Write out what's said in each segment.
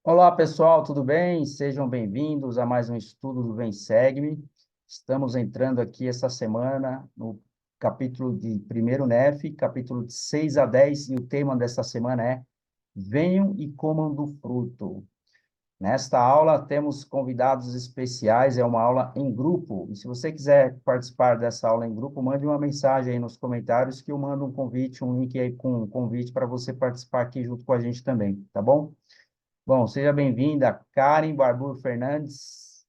Olá, pessoal, tudo bem? Sejam bem-vindos a mais um estudo do Vem Segue-me. Estamos entrando aqui essa semana no capítulo de primeiro NEF, capítulo de 6 a 10, e o tema dessa semana é Venham e comam do fruto. Nesta aula temos convidados especiais, é uma aula em grupo, e se você quiser participar dessa aula em grupo, mande uma mensagem aí nos comentários que eu mando um convite, um link aí com um convite para você participar aqui junto com a gente também, tá bom? Bom, seja bem-vinda, Karen Barbu Fernandes,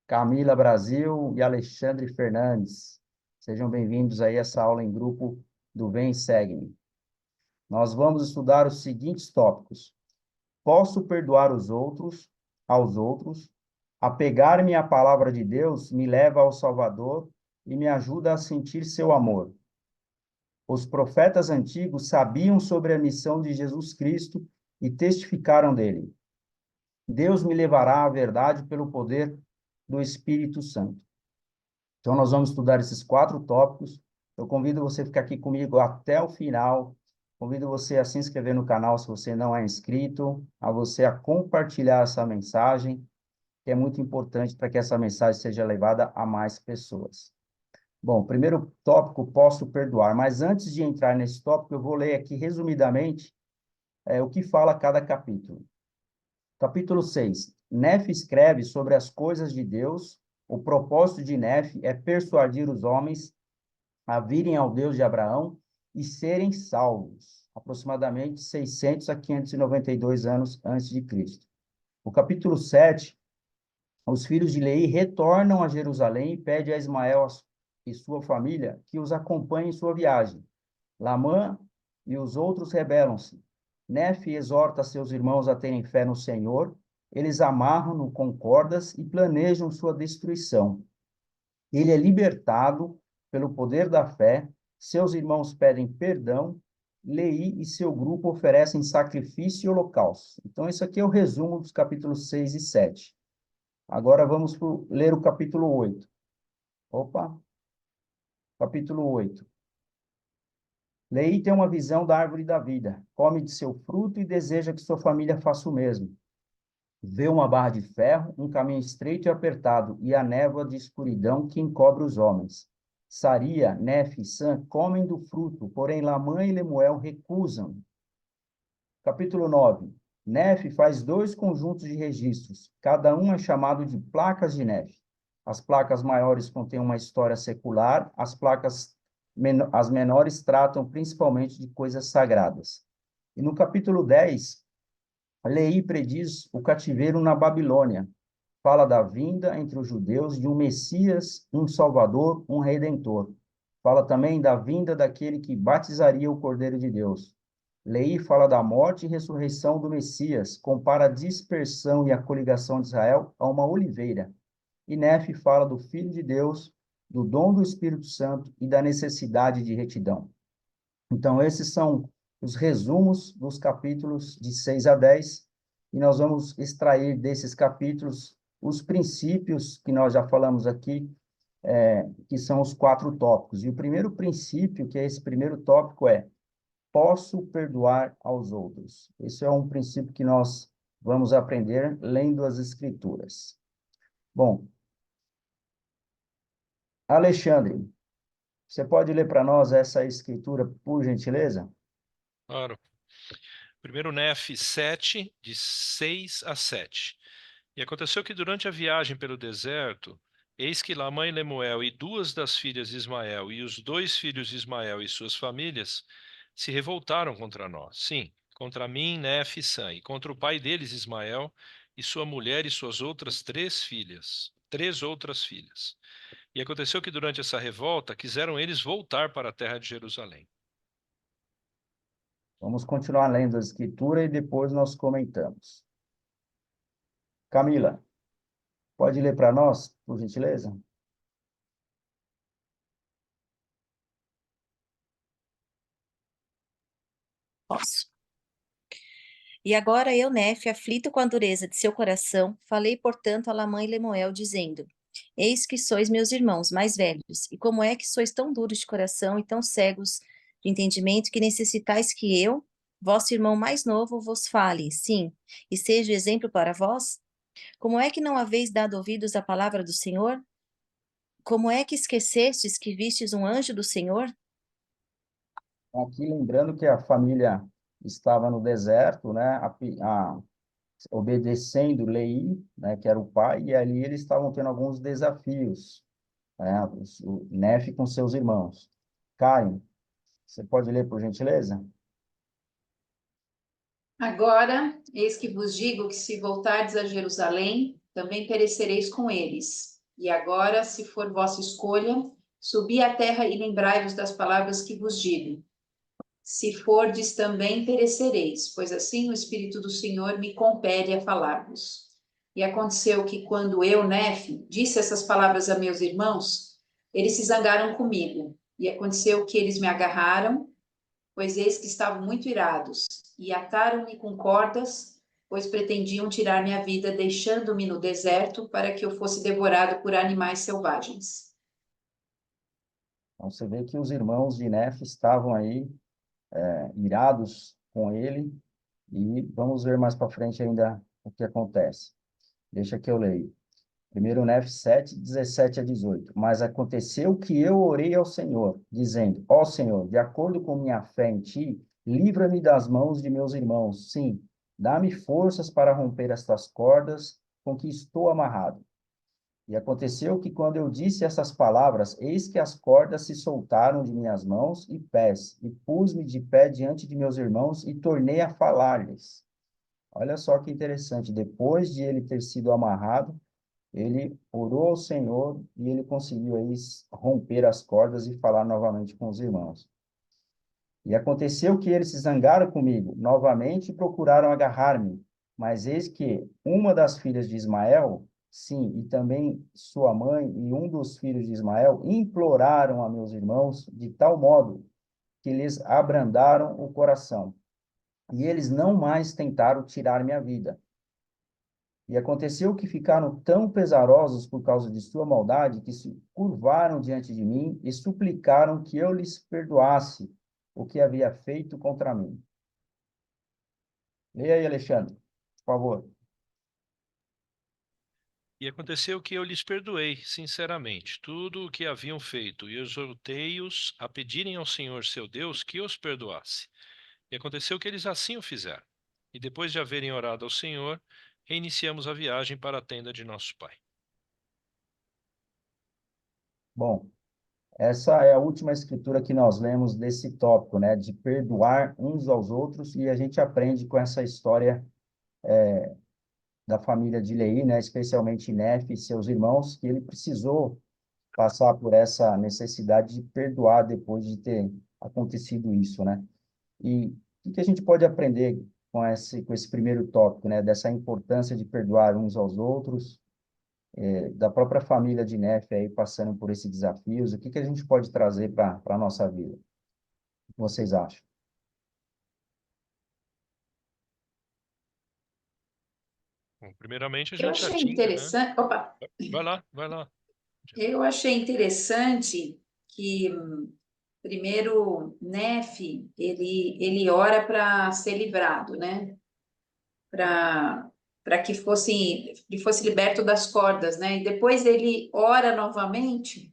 Camila Brasil e Alexandre Fernandes. Sejam bem-vindos aí a essa aula em grupo do Vem e Segue-me. Nós vamos estudar os seguintes tópicos. Posso perdoar aos outros, apegar-me à palavra de Deus me leva ao Salvador e me ajuda a sentir seu amor. Os profetas antigos sabiam sobre a missão de Jesus Cristo e testificaram dele. Deus me levará à verdade pelo poder do Espírito Santo. Então, nós vamos estudar esses 4 tópicos. Eu convido você a ficar aqui comigo até o final. Convido você a se inscrever no canal se você não é inscrito, a você a compartilhar essa mensagem, que é muito importante para que essa mensagem seja levada a mais pessoas. Bom, primeiro tópico, posso perdoar. Mas antes de entrar nesse tópico, eu vou ler aqui resumidamente o que fala cada capítulo. Capítulo 6. Nefe escreve sobre as coisas de Deus. O propósito de Nefe é persuadir os homens a virem ao Deus de Abraão e serem salvos, aproximadamente 600 a 592 anos antes de Cristo. O capítulo 7, os filhos de Lei retornam a Jerusalém e pedem a Ismael e sua família que os acompanhem em sua viagem. Lamã e os outros rebelam-se. Nefe exorta seus irmãos a terem fé no Senhor. Eles amarram-no com cordas e planejam sua destruição. Ele é libertado pelo poder da fé. Seus irmãos pedem perdão. Lei e seu grupo oferecem sacrifício e holocausto. Então, isso aqui é o resumo dos capítulos 6 e 7. Agora vamos ler o capítulo 8. Opa! Capítulo 8. Lei tem uma visão da árvore da vida, come de seu fruto e deseja que sua família faça o mesmo. Vê uma barra de ferro, um caminho estreito e apertado, e a névoa de escuridão que encobre os homens. Saria, Nefe e Sam comem do fruto, porém Lamã e Lemuel recusam. Capítulo 9. Nefe faz 2 conjuntos de registros, cada um é chamado de placas de Nefe. As placas maiores contêm uma história secular, as menores tratam principalmente de coisas sagradas. E no capítulo 10, Lei prediz o cativeiro na Babilônia. Fala da vinda entre os judeus de um Messias, um Salvador, um Redentor. Fala também da vinda daquele que batizaria o Cordeiro de Deus. Lei fala da morte e ressurreição do Messias, compara a dispersão e a coligação de Israel a uma oliveira. E Nefe fala do Filho de Deus, do dom do Espírito Santo e da necessidade de retidão. Então, esses são os resumos dos capítulos de 6 a 10, e nós vamos extrair desses capítulos os princípios que nós já falamos aqui, que são os 4 tópicos. E o primeiro princípio, que é esse primeiro tópico, é posso perdoar aos outros. Esse é um princípio que nós vamos aprender lendo as Escrituras. Bom, Alexandre, você pode ler para nós essa escritura, por gentileza? Claro. Primeiro Nef 7, de 6 a 7. E aconteceu que durante a viagem pelo deserto, eis que Lamã e Lemuel e 2 das filhas de Ismael e os 2 filhos de Ismael e suas famílias se revoltaram contra nós. Sim, contra mim, Nef e Sam, e contra o pai deles, Ismael, e sua mulher e suas outras 3 filhas. 3 outras filhas. E aconteceu que durante essa revolta quiseram eles voltar para a terra de Jerusalém. Vamos continuar lendo a escritura e depois nós comentamos. Camila, pode ler para nós, por gentileza? Posso. E agora eu, Nefe, aflito com a dureza de seu coração, falei, portanto, a Lamã e Lemuel, dizendo: Eis que sois meus irmãos mais velhos, e como é que sois tão duros de coração e tão cegos de entendimento que necessitais que eu vosso irmão mais novo vos fale, sim, e seja exemplo para vós? Como é que não haveis dado ouvidos à palavra do Senhor? Como é que esquecestes que vistes um anjo do Senhor? Aqui lembrando que a família estava no deserto, né, obedecendo Lei, né, que era o pai, e ali eles estavam tendo alguns desafios, né, o Nefe com seus irmãos. Karen, você pode ler, por gentileza? Agora, eis que vos digo que se voltardes a Jerusalém, também perecereis com eles. E agora, se for vossa escolha, subi à terra e lembrai-vos das palavras que vos digo. Se fordes, também perecereis, pois assim o Espírito do Senhor me compele a falar-vos. E aconteceu que, quando eu, Nefe, disse essas palavras a meus irmãos, eles se zangaram comigo. E aconteceu que eles me agarraram, pois eis que estavam muito irados, e ataram-me com cordas, pois pretendiam tirar minha vida, deixando-me no deserto para que eu fosse devorado por animais selvagens. Então, você vê que os irmãos de Nefe estavam aí, irados com ele, e vamos ver mais para frente ainda o que acontece. Deixa que eu leio. Primeiro Nefe 7, 17 a 18. Mas aconteceu que eu orei ao Senhor, dizendo, ó Senhor, de acordo com minha fé em ti, livra-me das mãos de meus irmãos. Sim, dá-me forças para romper estas cordas com que estou amarrado. E aconteceu que, quando eu disse essas palavras, eis que as cordas se soltaram de minhas mãos e pés, e pus-me de pé diante de meus irmãos e tornei a falar-lhes. Olha só que interessante, depois de ele ter sido amarrado, ele orou ao Senhor e ele conseguiu aí romper as cordas e falar novamente com os irmãos. E aconteceu que eles se zangaram comigo novamente e procuraram agarrar-me. Mas eis que uma das filhas de Ismael, sim, e também sua mãe e um dos filhos de Ismael, imploraram a meus irmãos de tal modo que lhes abrandaram o coração. E eles não mais tentaram tirar minha vida. E aconteceu que ficaram tão pesarosos por causa de sua maldade que se curvaram diante de mim e suplicaram que eu lhes perdoasse o que havia feito contra mim. Leia aí, Alexandre, por favor. E aconteceu que eu lhes perdoei, sinceramente, tudo o que haviam feito, e exortei-os a pedirem ao Senhor seu Deus que os perdoasse. E aconteceu que eles assim o fizeram. E depois de haverem orado ao Senhor, reiniciamos a viagem para a tenda de nosso pai. Bom, essa é a última escritura que nós lemos desse tópico, né, de perdoar uns aos outros, e a gente aprende com essa história da família de Leí, né, especialmente Nefe e seus irmãos, que ele precisou passar por essa necessidade de perdoar depois de ter acontecido isso, né? E o que a gente pode aprender com esse primeiro tópico, né? Dessa importância de perdoar uns aos outros, da própria família de Nefe aí passando por esses desafios, o que a gente pode trazer para a nossa vida? O que vocês acham? Bom, primeiramente, a Eu gente já achei tinha, né? interessante, opa, Vai lá, vai lá. eu achei interessante que primeiro Nefe, ele ora para ser livrado, né? Para que ele fosse liberto das cordas, né? E depois ele ora novamente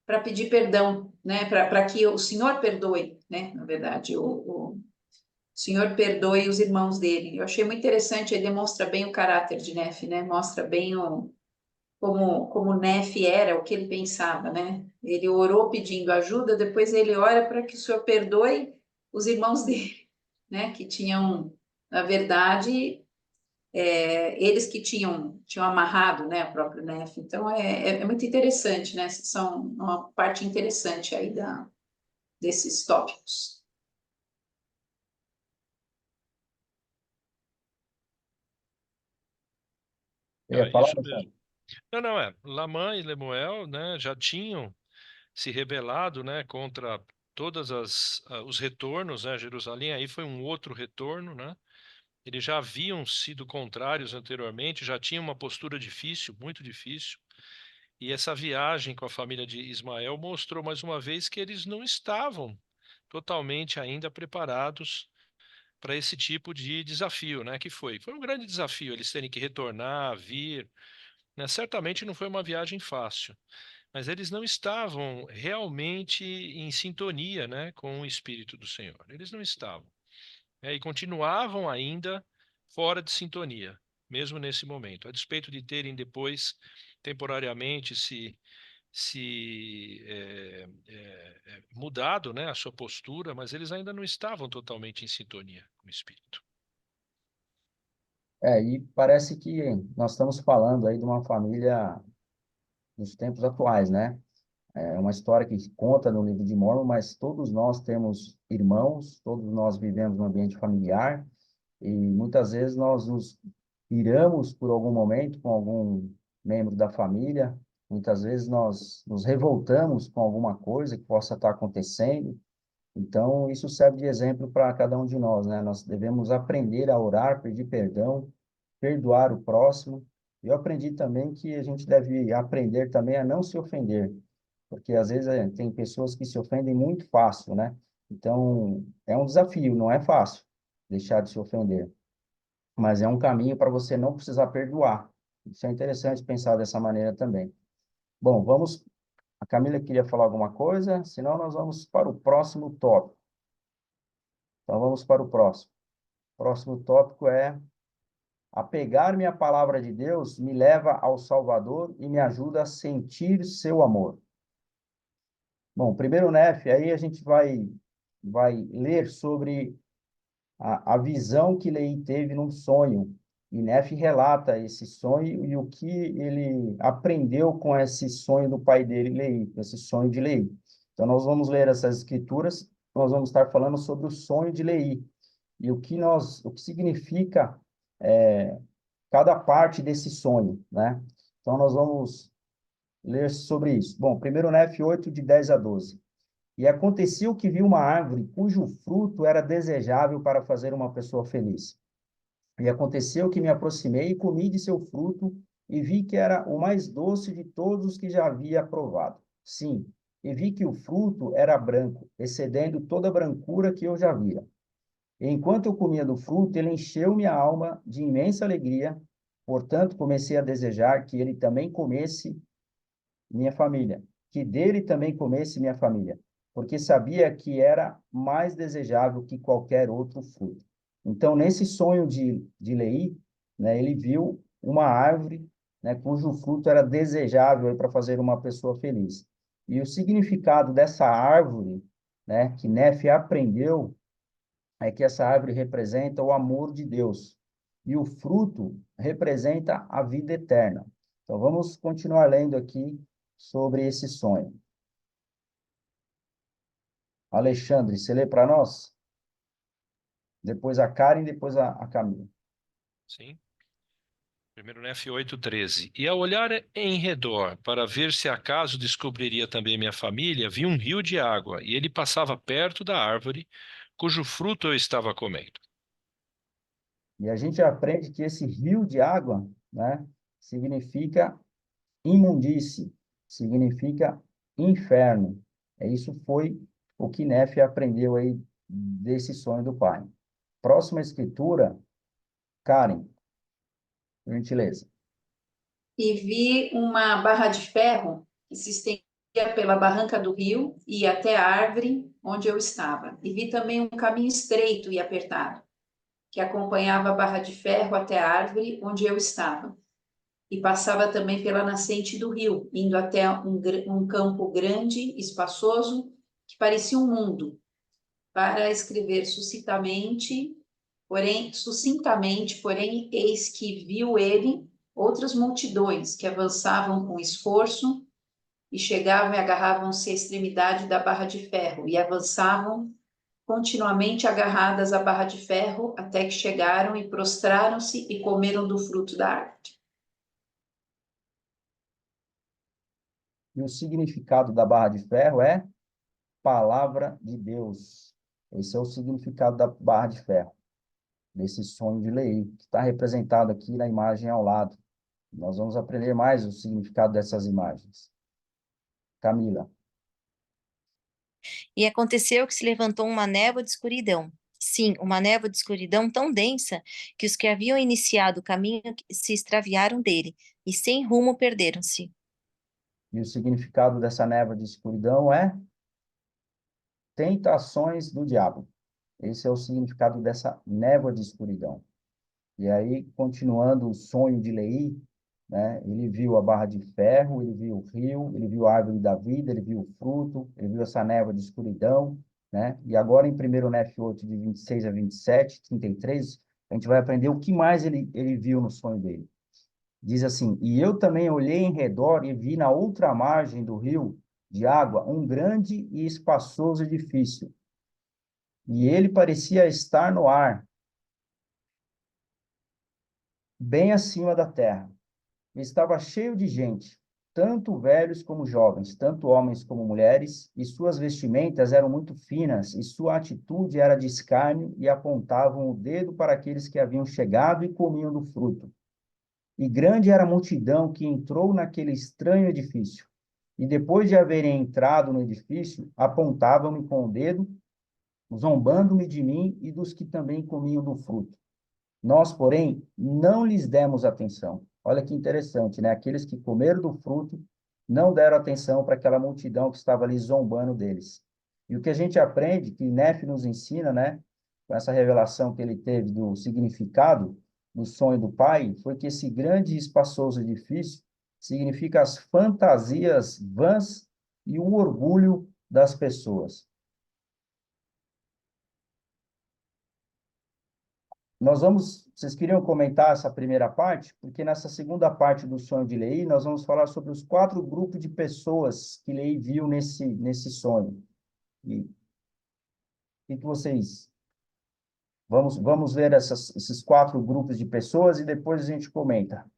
para pedir perdão, né? Para que o Senhor perdoe, né? Na verdade, o Senhor perdoe os irmãos dele. Eu achei muito interessante, ele demonstra bem o caráter de Nefe, né? Mostra bem como Nefe era, o que ele pensava, né? Ele orou pedindo ajuda, depois ele ora para que o Senhor perdoe os irmãos dele, né? Que tinham, na verdade, eles que tinham amarrado, né, o próprio Nefe. Então, é muito interessante, né? São uma parte interessante aí desses tópicos. Você ia falar, Isso mesmo. Alexandre? Não, não, Lamã e Lemuel, né, já tinham se rebelado, né, contra todas os retornos, né, Jerusalém aí foi um outro retorno, né? Eles já haviam sido contrários anteriormente, já tinham uma postura difícil, muito difícil. E essa viagem com a família de Ismael mostrou mais uma vez que eles não estavam totalmente ainda preparados para esse tipo de desafio, né? Que foi um grande desafio eles terem que retornar, vir, né? Certamente não foi uma viagem fácil, mas eles não estavam realmente em sintonia, né, com o Espírito do Senhor. Eles não estavam, né, e continuavam ainda fora de sintonia, mesmo nesse momento, a despeito de terem depois temporariamente mudado, né, a sua postura, mas eles ainda não estavam totalmente em sintonia com o Espírito. E parece que nós estamos falando aí de uma família dos tempos atuais, né? É uma história que conta no livro de Mórmon, mas todos nós temos irmãos, todos nós vivemos no ambiente familiar, e muitas vezes nós nos iramos por algum momento com algum membro da família, muitas vezes nós nos revoltamos com alguma coisa que possa estar acontecendo. Então, isso serve de exemplo para cada um de nós, né? Nós devemos aprender a orar, pedir perdão, perdoar o próximo. Eu aprendi também que a gente deve aprender também a não se ofender, porque às vezes tem pessoas que se ofendem muito fácil, né? Então, é um desafio, não é fácil deixar de se ofender, mas é um caminho para você não precisar perdoar. Isso é interessante pensar dessa maneira também. Bom, vamos. A Camila queria falar alguma coisa, senão nós vamos para o próximo tópico. Então, vamos para o próximo. O próximo tópico é: apegar-me à palavra de Deus me leva ao Salvador e me ajuda a sentir seu amor. Bom, primeiro NEF, aí a gente vai ler sobre a visão que Leí teve num sonho. E Nefe relata esse sonho e o que ele aprendeu com esse sonho do pai dele, Leí, esse sonho de Leí. Então, nós vamos ler essas escrituras, nós vamos estar falando sobre o sonho de Leí e o que significa cada parte desse sonho, né? Então, nós vamos ler sobre isso. Bom, primeiro Nefe 8, de 10 a 12. E aconteceu que vi uma árvore cujo fruto era desejável para fazer uma pessoa feliz. E aconteceu que me aproximei e comi de seu fruto, e vi que era o mais doce de todos os que já havia provado. Sim, e vi que o fruto era branco, excedendo toda a brancura que eu já via. E enquanto eu comia do fruto, ele encheu minha alma de imensa alegria. Portanto, comecei a desejar que ele também comesse minha família, que dele também comesse minha família, porque sabia que era mais desejável que qualquer outro fruto. Então, nesse sonho de Leí, né, ele viu uma árvore, né, cujo fruto era desejável para fazer uma pessoa feliz. E o significado dessa árvore, né, que Nefe aprendeu, é que essa árvore representa o amor de Deus e o fruto representa a vida eterna. Então, vamos continuar lendo aqui sobre esse sonho. Alexandre, você lê para nós? Depois a Karen, depois a Camila. Sim. Primeiro Nef 8:13. E ao olhar em redor para ver se acaso descobriria também minha família, vi um rio de água, e ele passava perto da árvore, cujo fruto eu estava comendo. E a gente aprende que esse rio de água, né, significa imundície, significa inferno. Isso foi o que Nefe aprendeu aí desse sonho do pai. Próxima escritura, Karen, por gentileza. E vi uma barra de ferro que se estendia pela barranca do rio e até a árvore onde eu estava. E vi também um caminho estreito e apertado, que acompanhava a barra de ferro até a árvore onde eu estava. E passava também pela nascente do rio, indo até um campo grande, espaçoso, que parecia um mundo, para escrever sucintamente, porém, eis que viu ele outras multidões que avançavam com esforço e chegavam e agarravam-se à extremidade da barra de ferro e avançavam continuamente agarradas à barra de ferro até que chegaram e prostraram-se e comeram do fruto da árvore. E o significado da barra de ferro é palavra de Deus. Esse é o significado da barra de ferro, desse sonho de Leí, que está representado aqui na imagem ao lado. Nós vamos aprender mais o significado dessas imagens. Camila. E aconteceu que se levantou uma névoa de escuridão, sim, uma névoa de escuridão tão densa que os que haviam iniciado o caminho se extraviaram dele, e sem rumo perderam-se. E o significado dessa névoa de escuridão é tentações do diabo. Esse é o significado dessa névoa de escuridão. E aí, continuando o sonho de Leí, né? Ele viu a barra de ferro, ele viu o rio, ele viu a árvore da vida, ele viu o fruto, ele viu essa névoa de escuridão, né? E agora em 1 Nef 8, de 26 a 27, 33, a gente vai aprender o que mais ele viu no sonho dele. Diz assim: E eu também olhei em redor e vi na outra margem do rio de água um grande e espaçoso edifício. E ele parecia estar no ar, bem acima da terra. Estava cheio de gente, tanto velhos como jovens, tanto homens como mulheres, e suas vestimentas eram muito finas, e sua atitude era de escárnio, e apontavam o dedo para aqueles que haviam chegado e comiam do fruto. E grande era a multidão que entrou naquele estranho edifício. E depois de haverem entrado no edifício, apontavam-me com o dedo, zombando-me de mim e dos que também comiam do fruto. Nós, porém, não lhes demos atenção. Olha que interessante, né? Aqueles que comeram do fruto não deram atenção para aquela multidão que estava ali zombando deles. E o que a gente aprende, que Nefe nos ensina, né? Com essa revelação que ele teve do significado do sonho do pai, foi que esse grande e espaçoso edifício significa as fantasias vãs e o orgulho das pessoas. Vocês queriam comentar essa primeira parte? Porque nessa segunda parte do sonho de Leí, nós vamos falar sobre os 4 grupos de pessoas que Leí viu nesse sonho. E o que vocês... Vamos ver esses 4 grupos de pessoas e depois a gente comenta,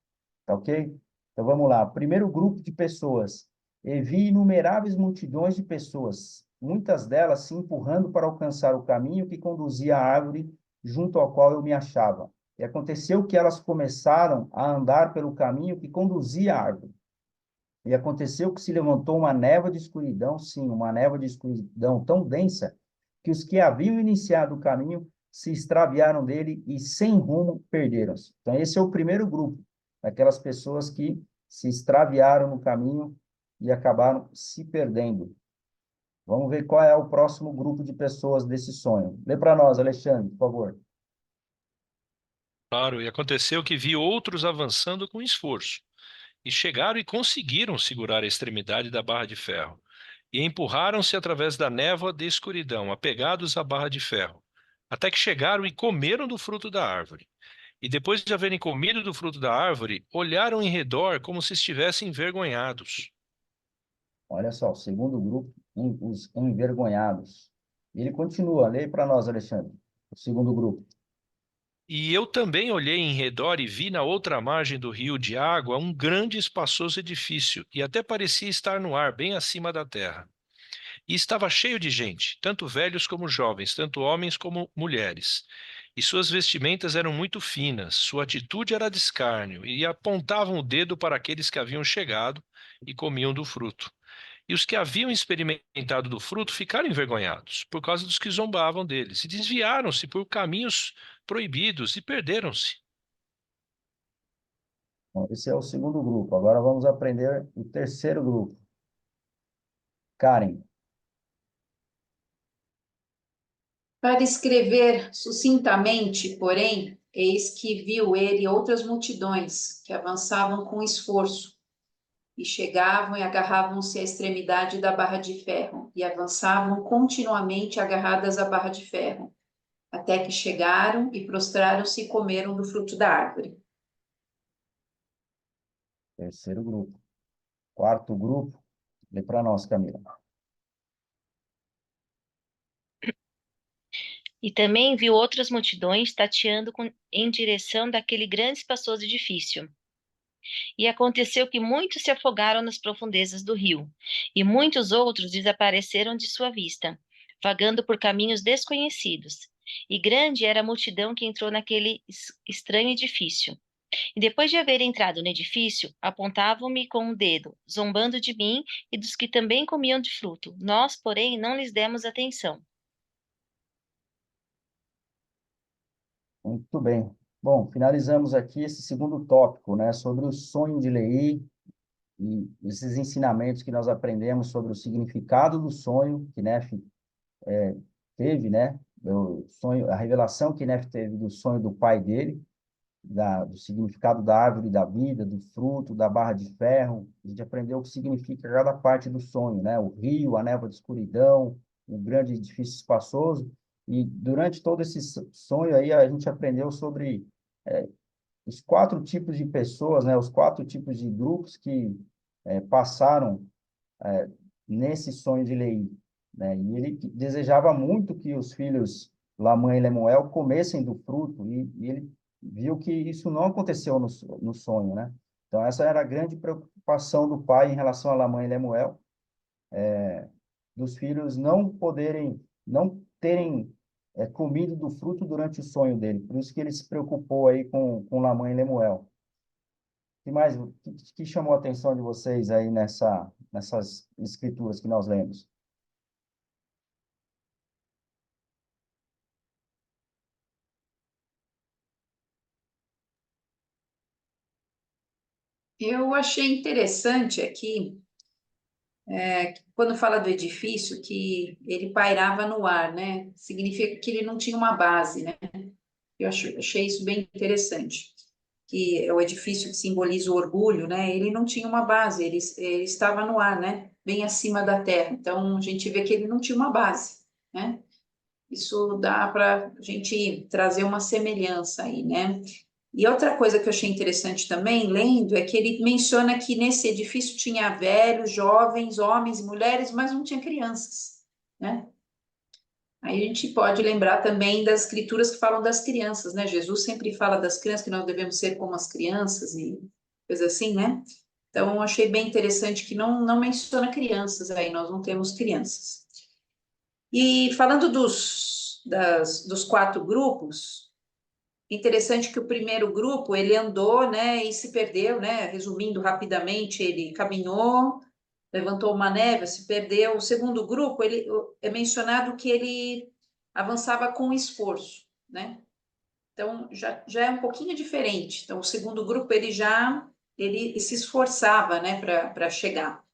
tá ok? Então vamos lá. Primeiro grupo de pessoas. E vi inumeráveis multidões de pessoas, muitas delas se empurrando para alcançar o caminho que conduzia à árvore junto ao qual eu me achava. E aconteceu que elas começaram a andar pelo caminho que conduzia à árvore. E aconteceu que se levantou uma névoa de escuridão, sim, uma névoa de escuridão tão densa, que os que haviam iniciado o caminho se extraviaram dele e, sem rumo, perderam-se. Então, esse é o primeiro grupo, aquelas pessoas que se extraviaram no caminho e acabaram se perdendo. Vamos ver qual é o próximo grupo de pessoas desse sonho. Lê para nós, Alexandre, por favor. Claro, e aconteceu que vi outros avançando com esforço, e chegaram e conseguiram segurar a extremidade da barra de ferro, e empurraram-se através da névoa de escuridão, apegados à barra de ferro, até que chegaram e comeram do fruto da árvore. E depois de haverem comido do fruto da árvore, olharam em redor como se estivessem envergonhados. Olha só, o segundo grupo, os envergonhados. Ele continua, lê para nós, Alexandre, o segundo grupo. E eu também olhei em redor e vi na outra margem do rio de água um grande e espaçoso edifício, e até parecia estar no ar, bem acima da terra. E estava cheio de gente, tanto velhos como jovens, tanto homens como mulheres. E suas vestimentas eram muito finas, sua atitude era de escárnio, e apontavam o dedo para aqueles que haviam chegado e comiam do fruto. E os que haviam experimentado do fruto ficaram envergonhados, por causa dos que zombavam deles, e desviaram-se por caminhos proibidos e perderam-se. Bom, esse é o segundo grupo. Agora vamos aprender o terceiro grupo. Karen. Para escrever sucintamente, porém, eis que viu ele outras multidões que avançavam com esforço e chegavam e agarravam-se à extremidade da barra de ferro e avançavam continuamente agarradas à barra de ferro, até que chegaram e prostraram-se e comeram do fruto da árvore. Terceiro grupo. Quarto grupo, lê para nós, Camila. E também viu outras multidões tateando em direção daquele grande e espaçoso edifício. E aconteceu que muitos se afogaram nas profundezas do rio, e muitos outros desapareceram de sua vista, vagando por caminhos desconhecidos. E grande era a multidão que entrou naquele estranho edifício. E depois de haver entrado no edifício, apontavam-me com o dedo, zombando de mim e dos que também comiam de fruto. Nós, porém, não lhes demos atenção. Muito bem. Bom, finalizamos aqui esse segundo tópico, né, sobre o sonho de Leí e esses ensinamentos que nós aprendemos sobre o significado do sonho que Nefe teve, né, o sonho, a revelação que Nefe teve do sonho do pai dele, do significado da árvore da vida, do fruto, da barra de ferro. A gente aprendeu o que significa cada parte do sonho, né? O rio, a névoa de escuridão, o grande edifício espaçoso. E durante todo esse sonho aí, a gente aprendeu sobre os 4 tipos de pessoas, né? Os 4 tipos de grupos que passaram nesse sonho de Leí, né? E ele desejava muito que os filhos Lamã e Lemuel comessem do fruto, e ele viu que isso não aconteceu no sonho, né? Então, essa era a grande preocupação do pai em relação a Lamã e Lemuel, dos filhos não terem comido do fruto durante o sonho dele. Por isso que ele se preocupou aí com Lamã e Lemuel. O que mais que chamou a atenção de vocês aí nessas escrituras que nós lemos? Eu achei interessante aqui, quando fala do edifício, que ele pairava no ar, né? Significa que ele não tinha uma base, né? Achei isso bem interessante, que é o edifício que simboliza o orgulho, né? Ele não tinha uma base, ele estava no ar, né? Bem acima da terra. Então, a gente vê que ele não tinha uma base, né? Isso dá para a gente trazer uma semelhança aí, né? E outra coisa que eu achei interessante também, lendo, é que ele menciona que nesse edifício tinha velhos, jovens, homens e mulheres, mas não tinha crianças, né? Aí a gente pode lembrar também das escrituras que falam das crianças, né? Jesus sempre fala das crianças, que nós devemos ser como as crianças e coisa assim, né? Então, eu achei bem interessante que não menciona crianças aí, nós não temos crianças. E falando dos 4 grupos, interessante que o primeiro grupo, ele andou, né, e se perdeu, né? Resumindo rapidamente, ele caminhou, levantou uma névoa, se perdeu. O segundo grupo, ele é mencionado que ele avançava com esforço, né? Então, já é um pouquinho diferente. Então, o segundo grupo, ele se esforçava, né, para chegar.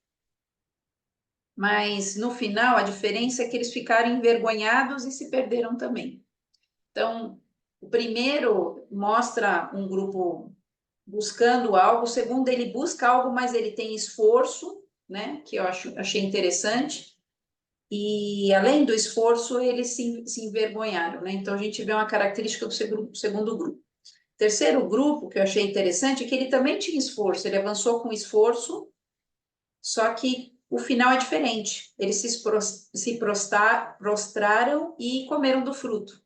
Mas, no final, a diferença é que eles ficaram envergonhados e se perderam também. Então, o primeiro mostra um grupo buscando algo, o segundo ele busca algo, mas ele tem esforço, né? Que eu achei interessante. E além do esforço, eles se envergonharam, né? Então a gente vê uma característica do segundo grupo. Terceiro grupo que eu achei interessante é que ele também tinha esforço, ele avançou com esforço, só que o final é diferente. Eles se prostraram e comeram do fruto.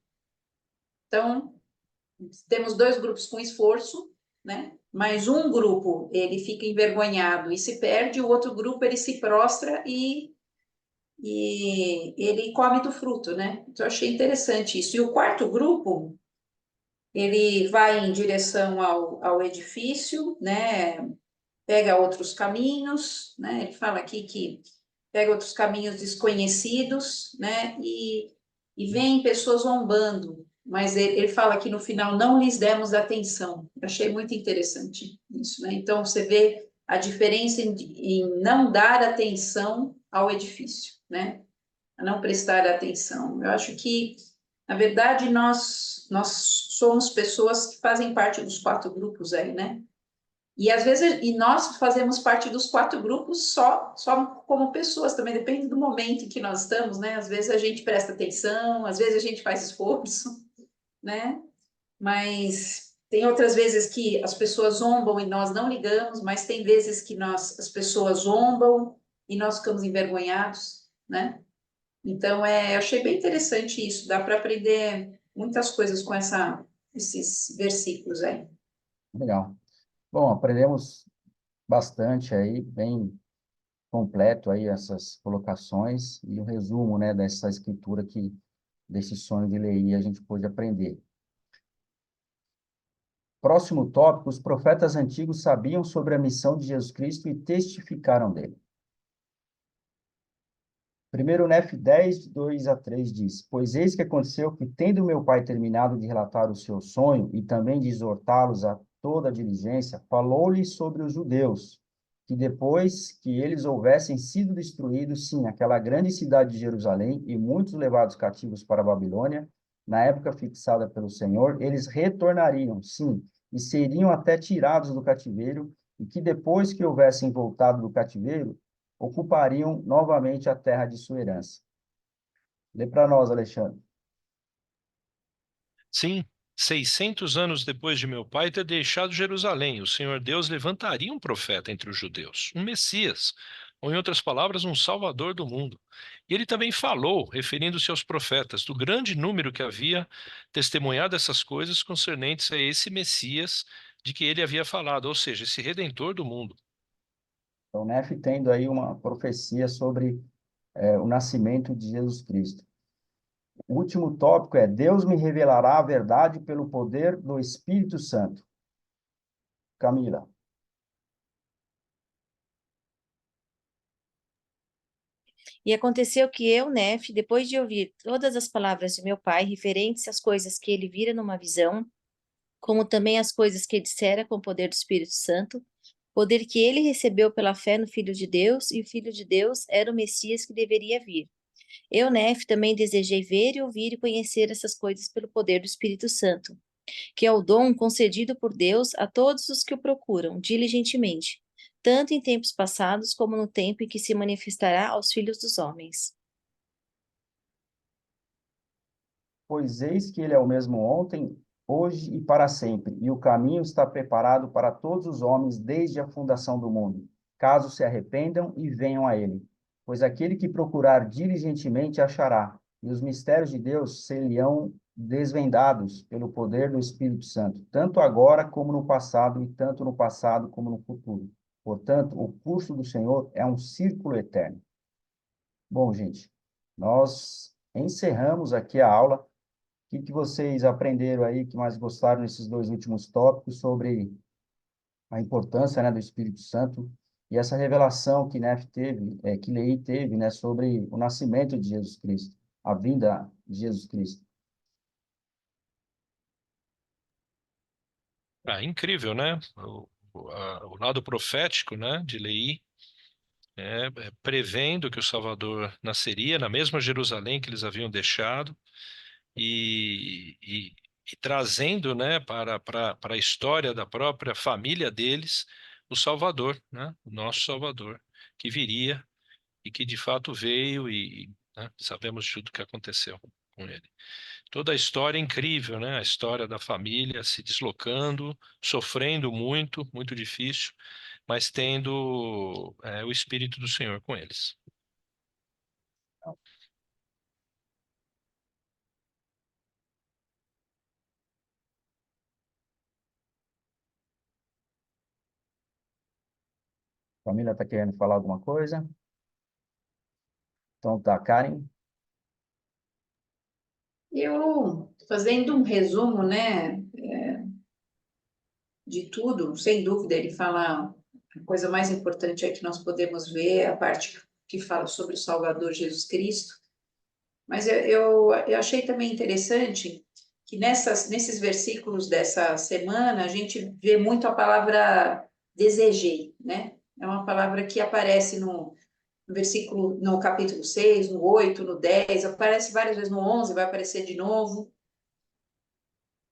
Então, temos 2 grupos com esforço, né? Mas um grupo ele fica envergonhado e se perde, o outro grupo ele se prostra e ele come do fruto, né? Então, eu achei interessante isso. E o quarto grupo, ele vai em direção ao edifício, né? Pega outros caminhos, né? Ele fala aqui que pega outros caminhos desconhecidos, né? E vem pessoas zombando, mas ele fala que no final não lhes demos atenção. Eu achei muito interessante isso, né? Então você vê a diferença em não dar atenção ao edifício, né? A não prestar atenção. Eu acho que, na verdade, nós somos pessoas que fazem parte dos 4 grupos aí, né? E às vezes nós fazemos parte dos 4 grupos só como pessoas, também depende do momento em que nós estamos, né? Às vezes a gente presta atenção, às vezes a gente faz esforço, né? Mas tem outras vezes que as pessoas zombam e nós não ligamos, mas tem vezes que as pessoas zombam e nós ficamos envergonhados, né? Então, eu achei bem interessante isso, dá para aprender muitas coisas com esses versículos aí. Legal. Bom, aprendemos bastante aí, bem completo aí essas colocações e o resumo, né, dessa escritura desse sonho de Leí a gente pôde aprender. Próximo tópico, os profetas antigos sabiam sobre a missão de Jesus Cristo e testificaram dele. Primeiro Nef 10, 2 a 3 diz: Pois eis que aconteceu que, tendo meu pai terminado de relatar o seu sonho e também de exortá-los a toda a diligência, falou-lhes sobre os judeus, que depois que eles houvessem sido destruídos, sim, aquela grande cidade de Jerusalém e muitos levados cativos para a Babilônia, na época fixada pelo Senhor, eles retornariam, sim, e seriam até tirados do cativeiro, e que depois que houvessem voltado do cativeiro, ocupariam novamente a terra de sua herança. Lê para nós, Alexandre. Sim, 600 anos depois de meu pai ter deixado Jerusalém, o Senhor Deus levantaria um profeta entre os judeus, um Messias, ou em outras palavras, um Salvador do mundo. E ele também falou, referindo-se aos profetas, do grande número que havia testemunhado essas coisas concernentes a esse Messias de que ele havia falado, ou seja, esse Redentor do mundo. Então, Nef tendo aí uma profecia sobre o nascimento de Jesus Cristo. O último tópico é: Deus me revelará a verdade pelo poder do Espírito Santo. Camila. E aconteceu que eu, Nef, depois de ouvir todas as palavras de meu pai referentes às coisas que ele vira numa visão, como também as coisas que dissera com o poder do Espírito Santo, poder que ele recebeu pela fé no Filho de Deus, e o Filho de Deus era o Messias que deveria vir. Eu, Nef, também desejei ver e ouvir e conhecer essas coisas pelo poder do Espírito Santo, que é o dom concedido por Deus a todos os que o procuram diligentemente, tanto em tempos passados como no tempo em que se manifestará aos filhos dos homens. Pois eis que ele é o mesmo ontem, hoje e para sempre, e o caminho está preparado para todos os homens desde a fundação do mundo, caso se arrependam e venham a ele. Pois aquele que procurar diligentemente achará, e os mistérios de Deus serão desvendados pelo poder do Espírito Santo, tanto agora como no passado, e tanto no passado como no futuro. Portanto, o curso do Senhor é um círculo eterno. Bom, gente, nós encerramos aqui a aula. O que vocês aprenderam aí, que mais gostaram nesses dois últimos tópicos sobre a importância, né, do Espírito Santo e essa revelação que Nef teve, que Lei teve, né, sobre o nascimento de Jesus Cristo, a vinda de Jesus Cristo? Ah, incrível, né? O lado profético, né, de Leí, prevendo que o Salvador nasceria na mesma Jerusalém que eles haviam deixado e, e, e trazendo, né, para a história da própria família deles o Salvador, né, o nosso Salvador, que viria e que de fato veio né, sabemos de tudo que aconteceu com ele. Toda a história é incrível, né? A história da família se deslocando, sofrendo muito, muito difícil, mas tendo o Espírito do Senhor com eles. A família está querendo falar alguma coisa? Então tá, Karen. Eu, fazendo um resumo, né, de tudo, sem dúvida, ele fala a coisa mais importante é que nós podemos ver a parte que fala sobre o Salvador Jesus Cristo, mas eu achei também interessante que nesses versículos dessa semana a gente vê muito a palavra desejei, né? É uma palavra que aparece no versículo, no capítulo 6, no 8, no 10, aparece várias vezes no 11, vai aparecer de novo.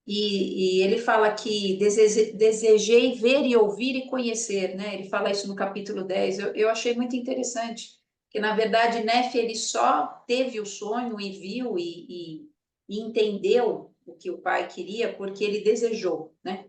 E ele fala que desejei ver e ouvir e conhecer, né? Ele fala isso no capítulo 10. Eu achei muito interessante, que na verdade Nefe ele só teve o sonho e viu e entendeu o que o pai queria porque ele desejou, né?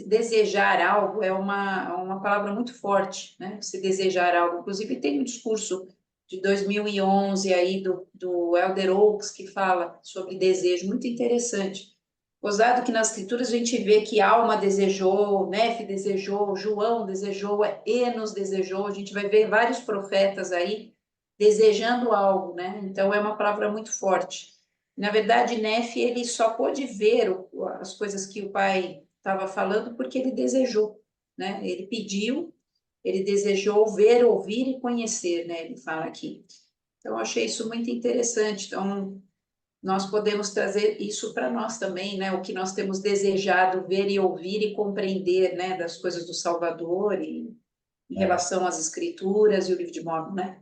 Desejar algo é uma palavra muito forte, né? Se desejar algo. Inclusive tem um discurso de 2011 aí do Elder Oaks que fala sobre desejo, muito interessante. Gozado que nas escrituras a gente vê que Alma desejou, Nefe desejou, João desejou, Enos desejou, a gente vai ver vários profetas aí desejando algo, né? Então é uma palavra muito forte. Na verdade, Nefe, ele só pôde ver as coisas que o pai estava falando porque ele desejou, né? Ele pediu, ele desejou ver, ouvir e conhecer, né? Ele fala aqui. Então, eu achei isso muito interessante. Então, nós podemos trazer isso para nós também, né? O que nós temos desejado ver e ouvir e compreender, né? Das coisas do Salvador e em relação às Escrituras e o livro de Mórmon, né?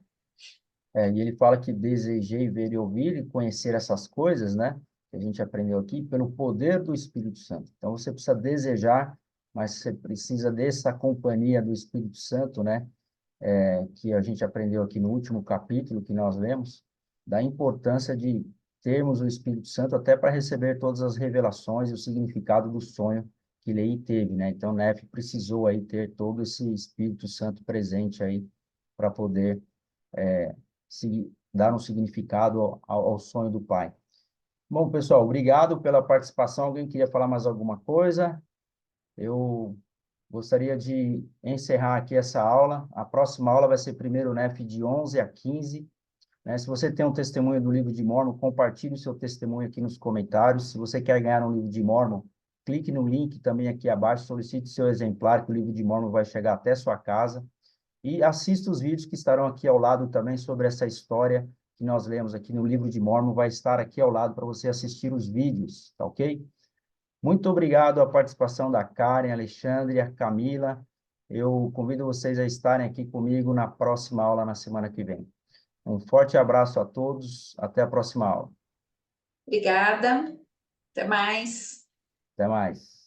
E ele fala que desejei ver e ouvir e conhecer essas coisas, né? Que a gente aprendeu aqui, pelo poder do Espírito Santo. Então, você precisa desejar, mas você precisa dessa companhia do Espírito Santo, né? Que a gente aprendeu aqui no último capítulo que nós lemos, da importância de termos o Espírito Santo até para receber todas as revelações e o significado do sonho que Lei teve, né? Então, Nefe precisou aí ter todo esse Espírito Santo presente aí para poder dar um significado ao sonho do pai. Bom, pessoal, obrigado pela participação. Alguém queria falar mais alguma coisa? Eu gostaria de encerrar aqui essa aula. A próxima aula vai ser primeiro NEF de 11 a 15. Né? Se você tem um testemunho do livro de Mórmon, compartilhe o seu testemunho aqui nos comentários. Se você quer ganhar um livro de Mórmon, clique no link também aqui abaixo, solicite seu exemplar, que o livro de Mórmon vai chegar até sua casa. E assista os vídeos que estarão aqui ao lado também sobre essa história que nós lemos aqui no livro de Mórmon, vai estar aqui ao lado para você assistir os vídeos, tá ok? Muito obrigado à participação da Karen, Alexandre, a Camila. Eu convido vocês a estarem aqui comigo na próxima aula, na semana que vem. Um forte abraço a todos, até a próxima aula. Obrigada, até mais. Até mais.